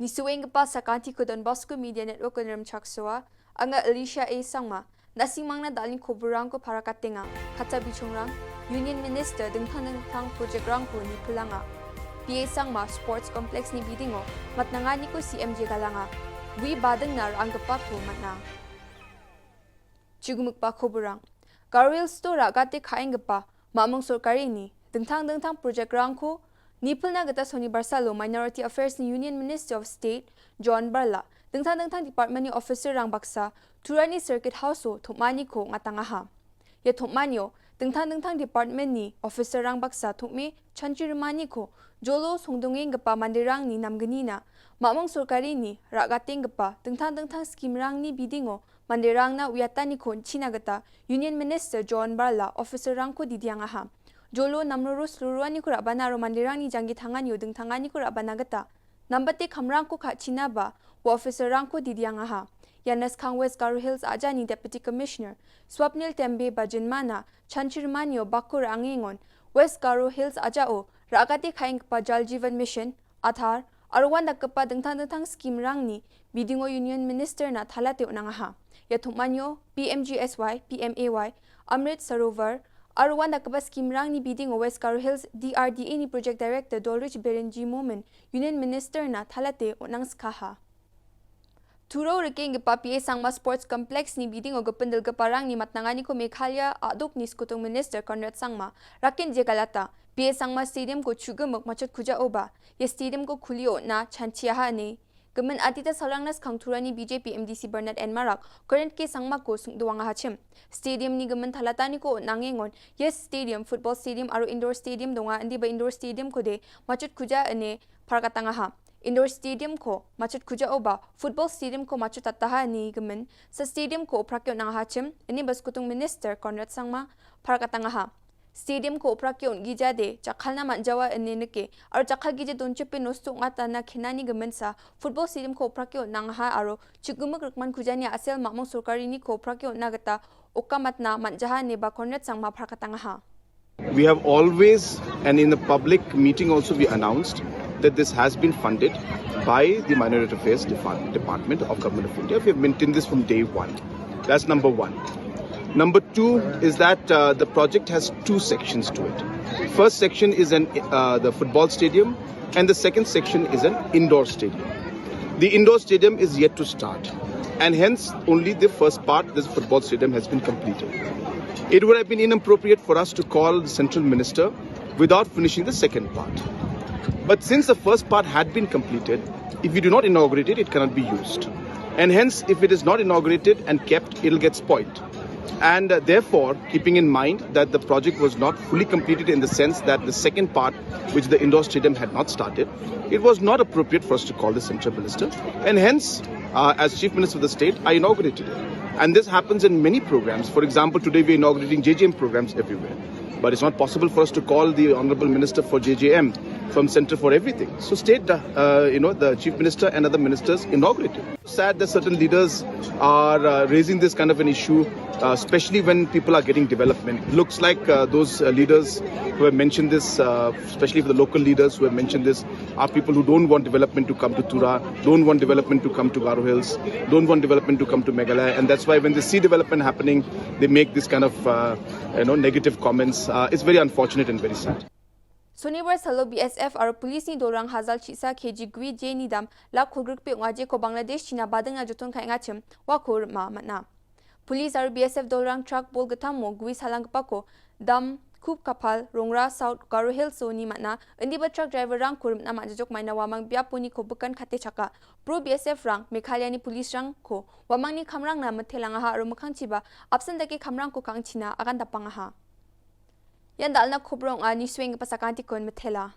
Nisueng pa sa kanti ko Don Bosco Media Network ko niram chaksua, anga Alicia A. Sangma, nasimang na daling Koborrang ko para katinga, katabi chungrang, Union Minister dengtang project rang ko ni Pulanga. PA Sangma Sports Complex ni Bidingo, matnangani ko si MJ Galanga, wi badang na ang gapat ko matna. Chugumukpa Koborrang. Garwil Stora gati kain gapa, mamang sorkari ni, dengtang project rang ko, Nipul na gata Sony Barsalo Minority Affairs ni Union Minister of State John Barla dengtang Department ni Officer rang baksa turani Circuit House o thokmani ko ngatangaha ya thokmanyo dengtang Department ni Officer rang baksa thokme chanchirmani ko jolo songdongeng gapa mandirang ni namganina mamang sorkari ni ragateng gapa dengtang scheme rang ni bidingo mandirang na uyatani ko chinagata Union Minister John Barla Officer rang ko didiangaha Jolo namrurus luruani ko rabana romandirang ni janggi tangan yo deng tangani ko rabana gata. Nambate kamrang ko ka China ba, wa officer rang ko didiangaha. Yanas Kang West Garo Hills aja ni Deputy Commissioner, Swapnil Tembe Bajanmana, Chanchirmanyo Bakur Angengon, West Garo Hills aja o, raagate kaing pa Jal Jeevan Mission, Athar, arwan nakapa deng tang scheme rang ni, Bidingo Union Minister na thalate unangaha. Yatukmanyo, PMGSY, PMAY, Amrit Sarovar, Arwan nakaba scheme rang ni Bidingo West Garo Hills DRDA ni Project Director Dolrich Berenji Moment Union Minister na thalate onang skaha. Turo reking pa PA Sangma Sports Complex ni Bidingo gapendel gaparang ni matnangani ko Meghalaya adok ni Skutong Minister Conrad Sangma rakin je galata PA Sangma Stadium ko chugumuk machat kuja oba ye stadium ko khulio na chanchiaha ni Gemen atita salangnas kangturani BJP MDC Bernard N. Marak current ke sangma ko sungduanga hachim. Stadium ni gemen thalatani ko nangengon. Yes stadium, football stadium aro indoor stadium donga andi ba indoor stadium ko de machut kuja ane parakatanga ha. Indoor stadium ko machut kuja oba, football stadium ko machut tataha ni gemen. Sa stadium ko prakyo nanga hachim, ini baskutung minister Conrad Sangma parakatanga ha. Stadium ko oprakyon gijade chakhalna manjawa eneneke aro chakhal gije donchepe nosto ngata na khenani gemensa football stadium ko oprakyon nangha aro chugumuk rukman kujani asel mamong sorkari ni ko oprakyon nagata okamatna manjaha ne ba Conrad Sangma phakatanga ha. We have always and in the public meeting also we announced that this has been funded by the Minority Affairs Department of Government of India. We have maintained this from day one. That's number one. Number two is that the project has two sections to it. First section is the football stadium and the second section is an indoor stadium. The indoor stadium is yet to start and hence only the first part, this football stadium, has been completed. It would have been inappropriate for us to call the central minister without finishing the second part. But since the first part had been completed, if we do not inaugurate it, it cannot be used. And hence, if it is not inaugurated and kept, it will get spoiled. And therefore, keeping in mind that the project was not fully completed in the sense that the second part, which the indoor stadium had not started, it was not appropriate for us to call the central minister. And hence, as Chief Minister of the state, I inaugurated it. And this happens in many programs. For example, today we are inaugurating JJM programs everywhere. But it's not possible for us to call the Honorable Minister for JJM from Center for Everything. So state, the Chief Minister and other ministers inaugurated. Sad that certain leaders are raising this kind of an issue, especially when people are getting development. Looks like those leaders who have mentioned this, especially for the local leaders who have mentioned this, are people who don't want development to come to Tura, don't want development to come to Garo Hills, don't want development to come to Meghalaya. And that's why when they see development happening, they make this kind of negative comments. It's very unfortunate and very sad. Sonibar Salo BSF aro police ni dorang hazal chisa KG Gui J ni dam la khulgruk pe ngaje ko Bangladesh China badang na joton kai ngachim wa khur ma matna. Police aro BSF dorang truck bol gatam mo Gui salang pa ko dam khub kapal rongra South Garo Hills so ni matna indi ba truck driver rang khur na ma jok maina wamang bia puni ko bukan khate chaka pro BSF rang Meghalaya ni police rang ko wamang ni khamrang na mathelanga ha aro mukhang chiba absent dake khamrang ko kang china agan tapanga ha Yan dal na Koborrang ni swing pasakanti kon matela.